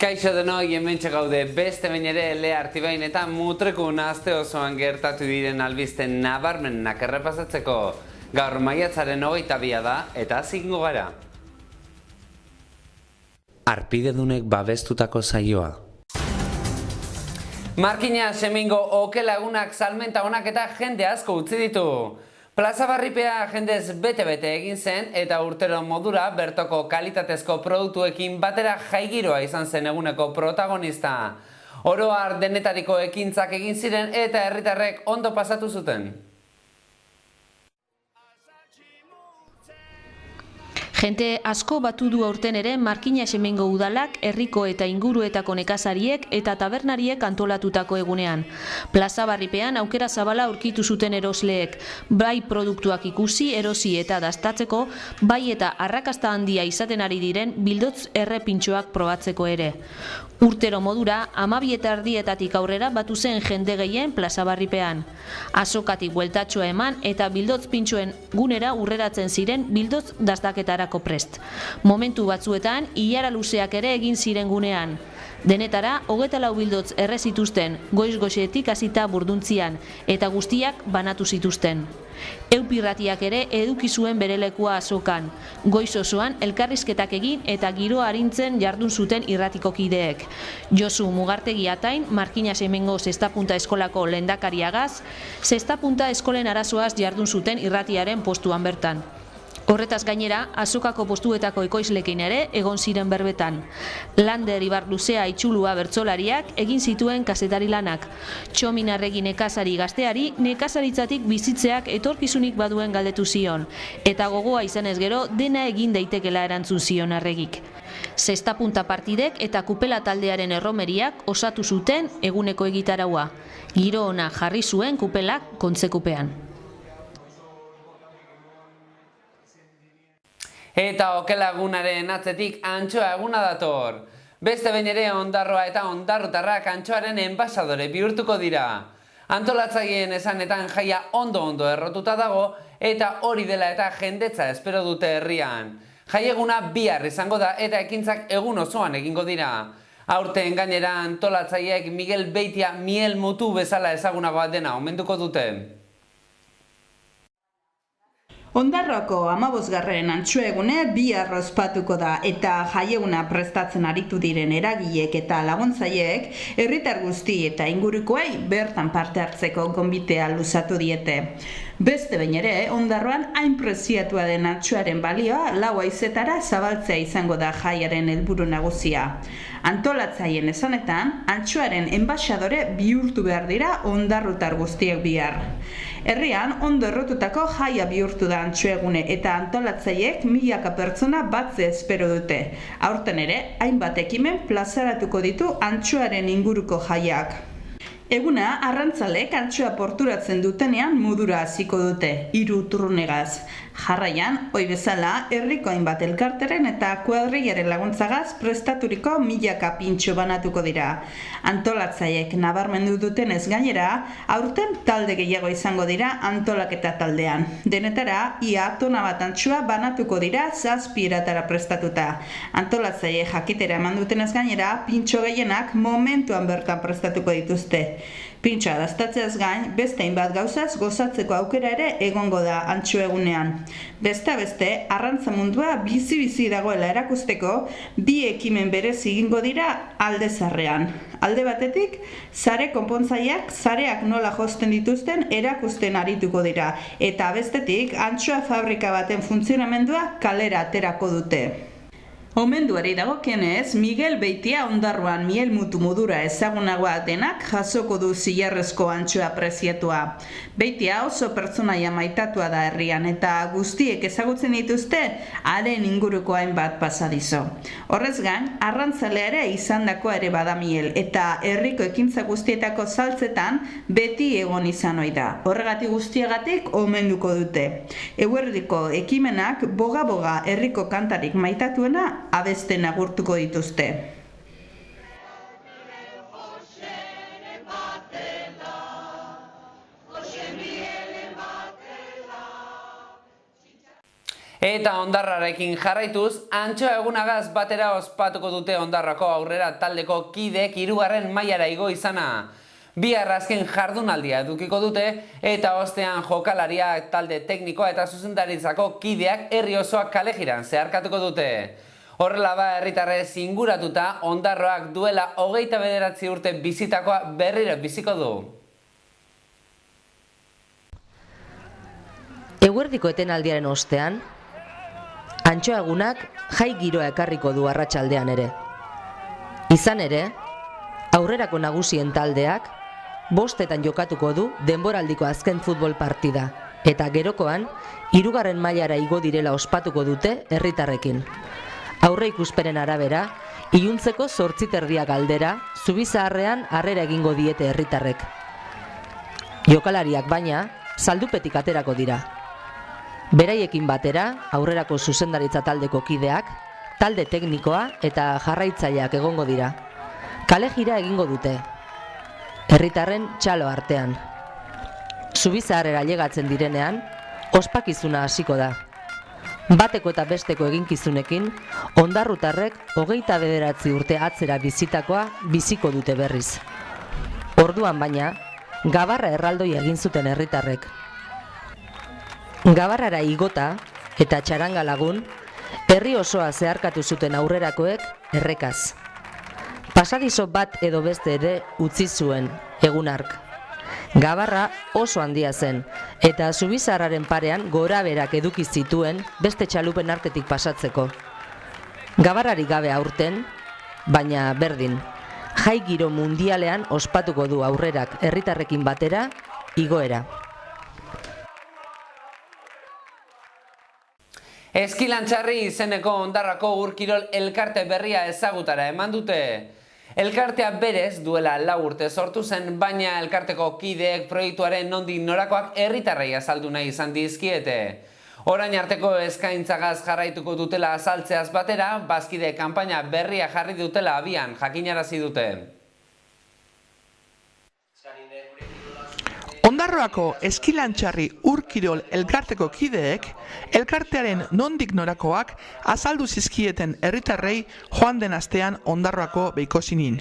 Kaixo denoi, hementxe gaude beste behin ere Lea Artibain eta Mutrekun aste osoan gertatu diren albisten nabarmenak errepasatzeko. Gaur maiatzaren 22 da eta hasingo gara. Arpidedunek babestutako saioa. Markina Semingo okelagunak salmenta onak eta jende asko utzi ditu. Plaza Barripea jendez bete-bete egin zen eta urtero modura bertoko kalitatezko produktuekin batera jaigiroa izan zen eguneko protagonista. Oro har denetariko ekintzak egin ziren eta herritarrek ondo pasatu zuten. Jente asko batu du aurten ere Markina Semingo udalak herriko eta inguruetako nekazariek eta tabernariek antolatutako egunean. Plaza Barripean aukera zabala aurkitu zuten erosleek, bai produktuak ikusi, erosi eta dastatzeko, bai eta arrakasta handia izaten ari diren bildotz errepintxoak probatzeko ere. Urtero modura, 12:30 aurrera batu zen jende gehien Plaza Barripean. Azokatik bueltatxoa eman eta bildotz pintxoen gunera urreratzen ziren bildotz dastaketarako prest. Momentu batzuetan, ilara luzeak ere egin ziren gunean. Denetara, 24 bildotz erre zituzten, goiz-goizetik hasita burduntzian, eta guztiak banatu zituzten. Eupirratiak ere eduki zuen bere lekua azokan. Goiz osoan elkarrizketak egin eta giroa arintzen jardun zuten irratiko kideek. Josu Mugartegi Atain, Markina Semingo Zestapunta Eskolako lehendakariagaz, Zestapunta Eskolen arazoaz jardun zuten irratiaren postuan bertan. Horretaz gainera, azokako postuetako ekoizlekin ere egon ziren berbetan. Lander Ibarluzea Itxulua bertsolariak egin zituen kazetari lanak. Txomin Arregi nekazari gazteari nekazaritzatik bizitzeak etorkizunik baduen galdetu zion. Eta gogoa izanez gero dena egin daitekela erantzun zion Arregik. Zestapunta partidek eta kupela taldearen erromeriak osatu zuten eguneko egitaraua. Giro ona jarri zuen kupelak kontzekupean. Eta okelagunaren atzetik antxoa eguna dator. Beste behin ere Ondarroa eta ondarrutarrak antxoaren enbasadore bihurtuko dira. Antolatzaileen esanetan jaia ondo errotuta dago eta hori dela eta jendetza espero dute herrian. Jaieguna bihar izango da eta ekintzak egun osoan egingo dira. Aurten gainera antolatzaileek Miguel Beitia miel mutu bezala ezagunagoa dena omenduko dute. Ondarroako 15. antxoegune bihar ospatuko da eta jaieguna prestatzen aritu diren eragileek eta laguntzaileek herritar guzti eta ingurukoei bertan parte hartzeko gonbitea luzatu diete. Beste behin ere, Ondarroan hain preziatua den antxoaren balioa 4 haizetara zabaltzea izango da jaiaren helburu nagusia. Antolatzaileen esanetan, antxoaren enbaxadore bihurtu behar dira ondarrutar guztiek bihar. Herrian, ondo errotutako jaia bihurtu da antxoegune eta antolatzaileek milaka pertsona batze espero dute. Aurten ere, hainbat ekimen plazaratuko ditu antxoaren inguruko jaiak. Eguna, arrantzalek antxoa porturatzen dutenean modura hasiko dute, 3 turnegaz. Jarraian, ohi bezala, herriko hainbat elkarteren eta kuadrillaren laguntzagaz prestaturiko milaka pintxo banatuko dira. Antolatzaileek nabarmendu dutenez gainera, aurten talde gehiago izango dira antolaketa taldean. Denetara, ia tona bat antxoa banatuko dira 7 eratara prestatuta. Antolatzaileek jakitera eman dutenez gainera, pintxo gehienak momentuan bertan prestatuko dituzte. Pintxoa dastatzeaz gain, beste hainbat gauzaz gozatzeko aukera ere egongo da antxoegunean. Beste arrantza mundua bizi-bizi dagoela erakusteko, 2 ekimen berezi egingo dira alde zarrean. Alde batetik, sare konpontzaileak sareak nola josten dituzten erakusten arituko dira, eta bestetik, antxoa fabrika baten funtzionamendua kalera aterako dute. Omenduari dagokienez, Miguel Beitia Ondarroan miel mutu modura ezagunagoa denak jasoko du zilarrezko antxoa preziatua. Beitia oso pertsonaia maitatua da herrian eta guztiek ezagutzen dituzte haren inguruko hainbat pasadizo. Horrez gain, arrantzalea ere izandakoa ere bada miel eta herriko ekintza guztietako saltzetan beti egon izan ohi da. Horregatik guztiagatik omenduko dute. Eguerdiko ekimenak boga-boga herriko kantarik maitatuena abesten agurtuko dituzte. Eta Ondarrarekin jarraituz, Antxoa egunagaz batera ospatuko dute Ondarrako aurrera taldeko kideek 3. mailara igo izana. Bihar azken jardunaldia edukiko dute eta ostean jokalariak, talde teknikoa eta zuzendaritzako kideak herri osoak kalejiran zeharkatuko dute. Horrela herritarrez inguratuta, Ondarroak duela 29 urte bizitakoa berriro biziko du. Eguerdiko etenaldiaren ostean, Antxoa egunak jai giroa ekarriko du arratsaldean ere. Izan ere, aurrerako nagusien taldeak 5etan jokatuko du denboraldiko azken futbol partida eta gerokoan 3. mailara igo direla ospatuko dute herritarrekin. Aurre ikuspenen arabera, iluntzeko 8:30 aldera, Zubizaharrean harrera egingo diete herritarrek. Jokalariak baina, saldupetik aterako dira. Beraiekin batera, aurrerako zuzendaritza taldeko kideak, talde teknikoa eta jarraitzaileak egongo dira. Kalejira egingo dute, herritarren txalo artean. Zubizaharrera llegatzen direnean, ospakizuna hasiko da. Bateko eta besteko eginkizunekin, ondarrutarrek 29 urte atzera bizitakoa biziko dute berriz. Orduan baina, gabarra erraldoi egin zuten herritarrek. Gabarrara igota eta txaranga lagun, herri osoa zeharkatu zuten aurrerakoek errekaz. Pasadizo bat edo beste ere utzi zuen egun hark. Gabarra oso handia zen, eta Zubizaharraren parean goraberak eduki zituen beste txalupen artetik pasatzeko. Gabarrari gabe aurten, baina berdin, jai giro mundialean ospatuko du aurrerak herritarrekin batera igoera. Eskilantxarri izeneko Ondarrako Ur-Kirol elkarte berria ezagutara eman dute. Elkartea berez duela 4 urte sortu zen, baina elkarteko kideek proiektuaren nondik norakoak herritarrei azaldu nahi izan dizkiete. Orain arteko eskaintzagaz jarraituko dutela azaltzeaz batera, bazkide kanpaina berria jarri dutela abian jakinarazi dute. Ondarroako Eskilantxarri Ur-Kirol elkarteko kideek, elkartearen nondik norakoak azaldu zizkieten herritarrei joan den astean Ondarroako Beikosinin.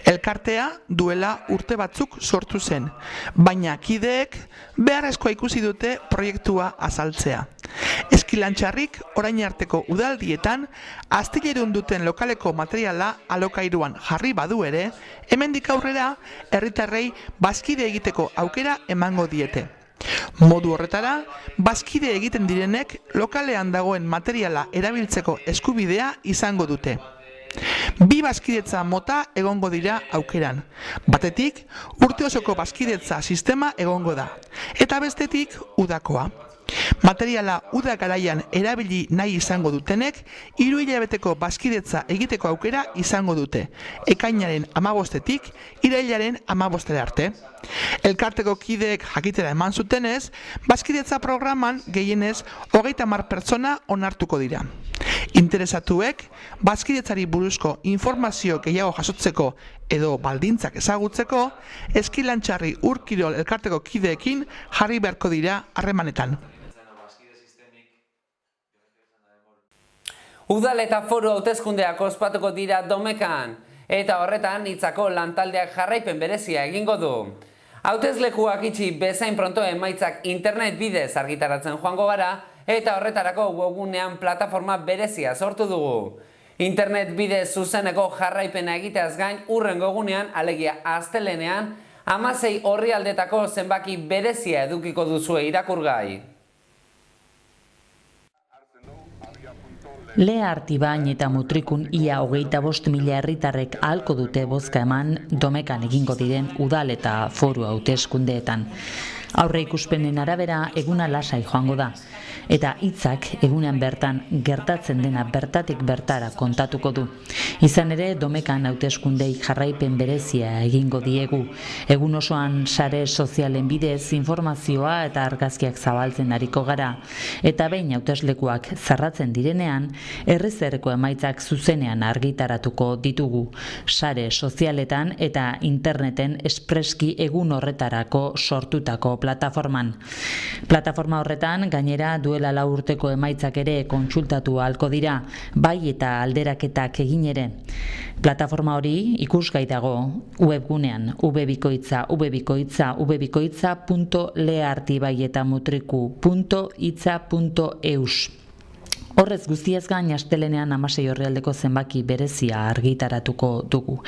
Elkartea duela urte batzuk sortu zen, baina kideek beharrezkoa ikusi dute proiektua azaltzea. Eskilantxarrik orain arteko udaldietan astilerun duten lokaleko materiala alokairuan jarri badu ere, hemendik aurrera herritarrei bazkide egiteko aukera emango diete. Modu horretara, bazkide egiten direnek lokalean dagoen materiala erabiltzeko eskubidea izango dute. 2 bazkidetza mota egongo dira aukeran. Batetik, urte osoko bazkidetza sistema egongo da, eta bestetik udakoa. Materiala uda garaian erabili nahi izango dutenek 3 hilabeteko bazkidetza egiteko aukera izango dute, ekainaren 15-etik irailaren 15 arte. Elkarteko kideek jakitera eman zutenez, bazkidetza programan gehienez 30 pertsona onartuko dira. Interesatuek, bazkidetzari buruzko informazio gehiago jasotzeko edo baldintzak ezagutzeko, Eskilantxarri Ur-Kirol elkarteko kideekin jarri beharko dira harremanetan. Udal eta foru hauteskundeak ospatuko dira Domekan, eta horretan hitzako lantaldeak jarraipen berezia egingo du. Hautezlekuak itxi bezain pronto emaitzak internet bidez argitaratzen joango gara, eta horretarako webgunean plataforma berezia sortu dugu. Internet bidez zuzeneko jarraipena egiteaz gain, hurrengo egunean, alegia astelehenean, 16 orrialdetako zenbaki berezia edukiko duzue irakurgai. Lea Artibain eta Mutrikun ia 25.000 herritarrek ahalko dute bozka eman Domekan egingo diren udal eta foru hauteskundeetan. Aurre ikuspenen arabera eguna lasai joango da, eta hitzak egunean bertan gertatzen dena bertatik bertara kontatuko du. Izan ere, Domekan hauteskundei jarraipen berezia egingo diegu. Egun osoan sare sozialen bidez informazioa eta argazkiak zabaltzen ariko gara, eta behin hauteslekuak zarratzen direnean, herrizerreko emaitzak zuzenean argitaratuko ditugu. Sare sozialetan eta interneten espreski egun horretarako sortutako plataforman. Plataforma horretan gainera duela 4 urteko emaitzak ere kontsultatu ahalko dira, bai eta alderaketak egin ere. Plataforma hori ikusgai dago webgunean www.leartibaietamutriku.itza.eus. Horrez guztiez gain astelenean 16 orrialdeko zenbaki berezia argitaratuko dugu.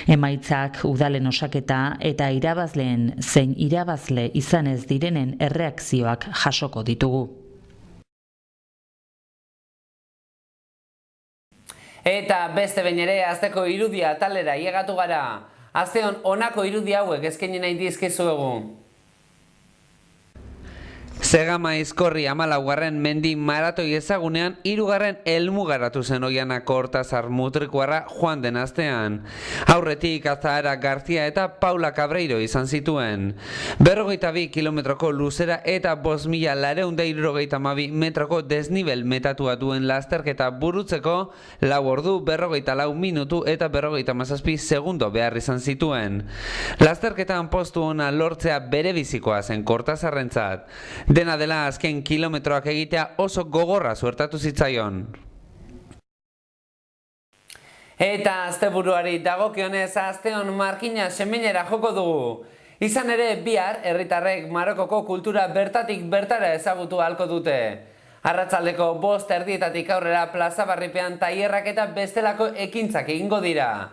Emaitzak, udalen osaketa eta irabazleen zein irabazle izan ez direnen erreakzioak jasoko ditugu. Eta beste behin ere, asteko irudia talera iegatu gara. Asteon honako irudi hauek eskaini nahi dizkizuegu. Zegama Izkorri 14. mendi maratoi ezagunean 3. helmugaratu zen Oiana Kortazar mutrikuarra joan den astean. Aurretik Azahara Garzia eta Paula Cabreiro izan zituen. 42 kilometroko luzera eta 5.462 metroko desnibel metatua duen lasterketa burutzeko 4 ordu 44 minutu eta 57 segundo behar izan zituen. Lasterketan postu ona lortzea bere bizikoa zen Kortazarrentzat. Dena dela azken kilometroak egitea oso gogorra suertatu zitzaion. Eta asteburuari dagokionez asteon Markina Semenera joko dugu. Izan ere bihar herritarrek Marokoko kultura bertatik bertara ezagutu ahalko dute. Arratsaldeko 5:00 aurrera plaza barripean tailerrak eta bestelako ekintzak egingo dira.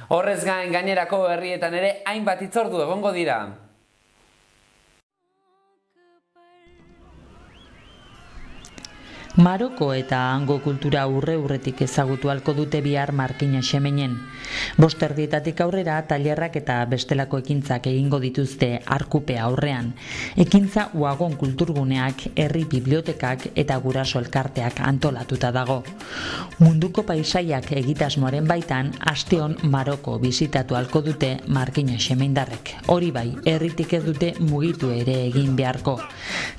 Horrez gain gainerako herrietan ere hainbat hitzordu egongo dira. Maroko eta hango kultura urretik ezagutu ahalko dute bihar Markina Xemenen. 5:00 aurrera tailerrak eta bestelako ekintzak egingo dituzte Arkupe aurrean. Ekintza Uagon kulturguneak, herri bibliotekak eta guraso elkarteak antolatuta dago. Munduko paisaiak egitasmoaren baitan asteon Maroko bisitatu ahalko dute Markina Xemendarrek. Hori bai, herritik ez dute mugitu ere egin beharko.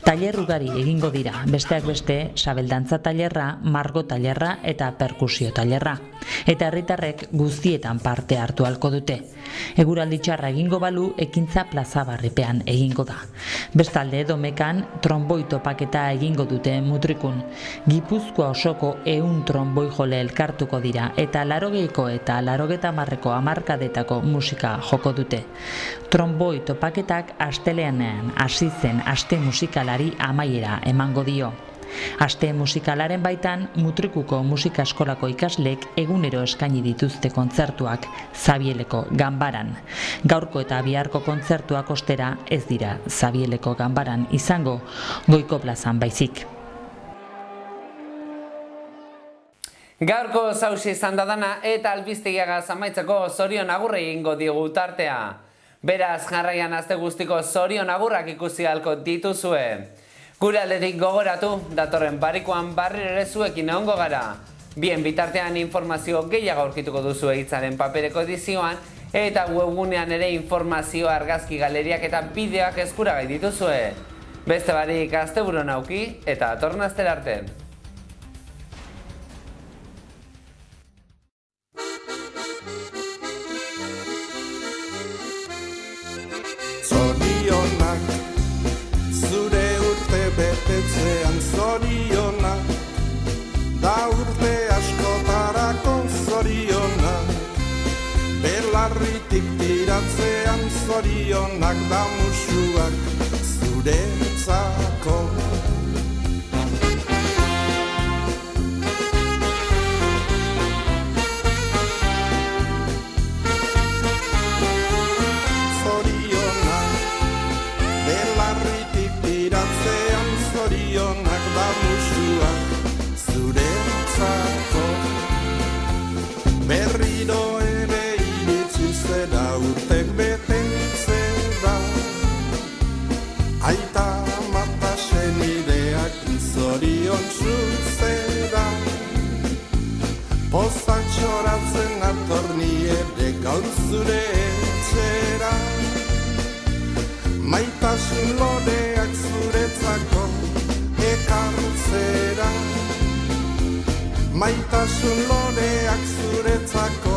Tailer ugari egingo dira, besteak beste dantza tailerra, margo tailerra eta perkusio tailerra. Eta herritarrek guztietan parte hartu ahalko dute. Eguraldi txarra egingo balu, ekintza plaza barripean egingo da. Bestalde Domekan tronboi topaketa egingo dute mutrikun. Gipuzkoa osoko 100 tronboi jole elkartuko dira eta 80ko eta 80ko hamarkadetako musika joko dute. Tronboi topaketak asteleanean hasi zen aste musikalari amaiera emango dio. Aste musikalaren baitan, Mutrikuko musika eskolako ikaslek egunero eskaini dituzte kontzertuak Zabieleko ganbaran. Gaurko eta biharko kontzertuak ostera ez dira Zabieleko ganbaran izango, Goiko plazan baizik. Gaurko zausi izan dana eta albistegiagaz amaitzeko zorion agurrei egingo digu tartea. Beraz, jarraian aste guztiko zorion agurrak ikusi ahalko dituzue. Gure aldetik gogoratu, datorren barikoan barriro ere zuekin egongo gara. Bien bitartean informazio gehiago aurkituko duzu Hitzaren papereko edizioan eta webgunean ere informazio argazki galeriak eta bideoak eskuragai dituzue. Beste barik asteburu nauki eta datorren astera arte. Zorionak, zure betetzean zorionak, da urte askotarako zorionak, belarritik tiratzean zorionak, da musuak zuretzako. Zorionak, belarritik tiratzean zorionak, da musuak zuretzako. Berriro ere iritsi zera urtek betetzera, aita mata senideak zorion zuzera. Pozak txoratzen atorni ere gaur zure etxera, maitasun loreak zuretzako ekartzera. Maitasun loreak zuretzako